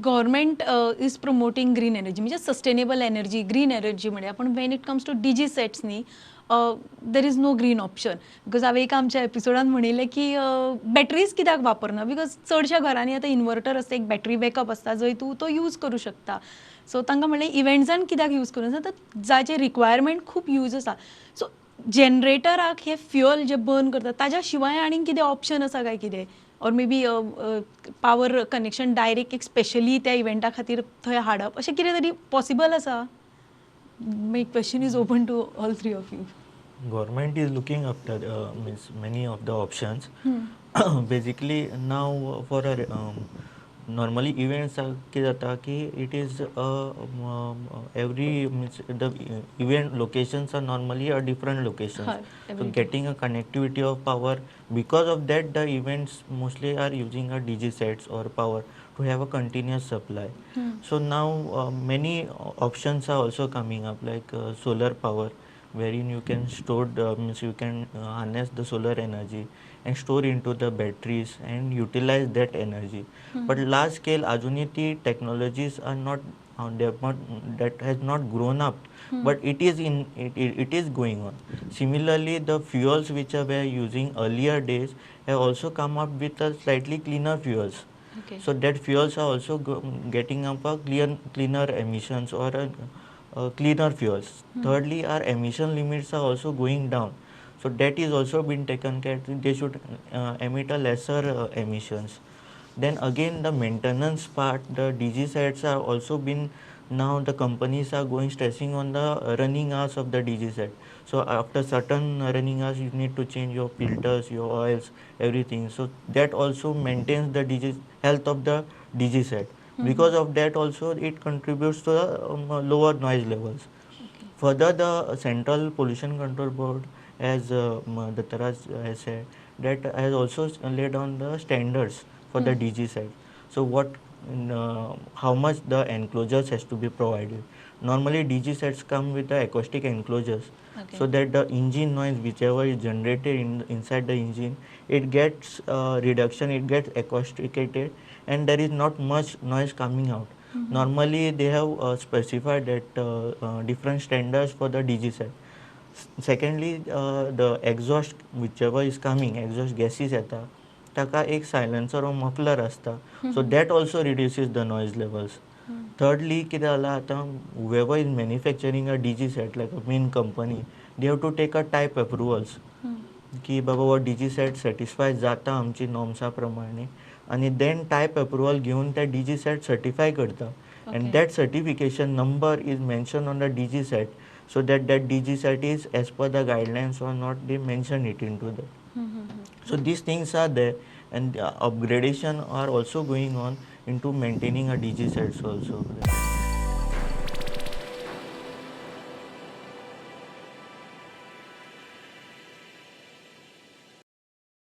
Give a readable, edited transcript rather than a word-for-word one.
Government is promoting green energy म्हणजे sustainable energy green energy म्हणया पण when it comes to DG sets न्ही there is no green option because हांवें एक आमच्या एपिसोडान म्हणिल्लें की बॅटरीज कित्याक वापरना बिकॉज चडशा घरांनी आतां इन्वर्टर आसता एक बॅटरी बॅकअप आसता जंय तूं तो यूज करूं शकता सो तांकां म्हणलें इव्हेंट्सान कित्याक यूज करूं तर जायचे रिक्वायरमेंट खूब यूज आसा सो जनरेटराक हे फ्युअल जे बर्न करता ताज्या शिवाय आनीक कितें ऑप्शन आसा काय कितें और may be power connection direct एक स्पेशली त्या इव्हेंटा खातीर थंय हाडप अशें कितें तरी पॉसिबल आसा my question is open to all three of you Government is looking after means many of the options. Basically now for a normally events कितें जाता की it is every means the event locations are normally a different locations. So getting a connectivity of power, because of that the events mostly are using a DG sets or power to have a continuous supply. So now many options are also coming up like solar power, wherein you can store means you can harness the solar energy and store into the batteries and utilize that energy. But large scale अजूनही ती technologies are not that has not grown up, but it is it is going on. Similarly, the fuels which were using earlier days have also come up with a slightly cleaner fuels. So that fuels are also getting up a cleaner emissions or cleaner fuels. Thirdly, our emission limits are also going down. So that is also been taken care. They should emit a lesser emissions. Then again, the maintenance part, the DG sets are also been now the companies are going stressing on the running hours of the DG set. So after certain running hours, you need to change your filters, your oils, everything. So that also maintains the DG health of the DG set. Because of that also it contributes to the lower noise levels. Further, the Central Pollution Control Board, as Dattaraj has said, that has also laid down the standards for the DG side. So how much the enclosures has to be provided. Normally DG sets come with the acoustic enclosures, so that the engine noise whichever is generated inside the engine, it gets reduction, it gets acousticated, and there is not much noise coming out. Normally they have specified that different standards for the DG set. Secondly, the exhaust whichever is coming, exhaust gases येता ताका एक silencer or muffler असता, so that also reduces the noise levels. Thirdly, कितें जाला आतां whoever is manufacturing a DG set like a main company, they have to take a type approvals की बाबा वो DG set satisfy जाता आमची नॉर्म्सा प्रमाणे आणि then type approval घेऊन त्या DG set certify करता and that certification number is mentioned on the DG set, so that DG set is as per the guidelines or not, they mention it into that. So these things are there, and upgradation are also going on into maintaining a DG sets also.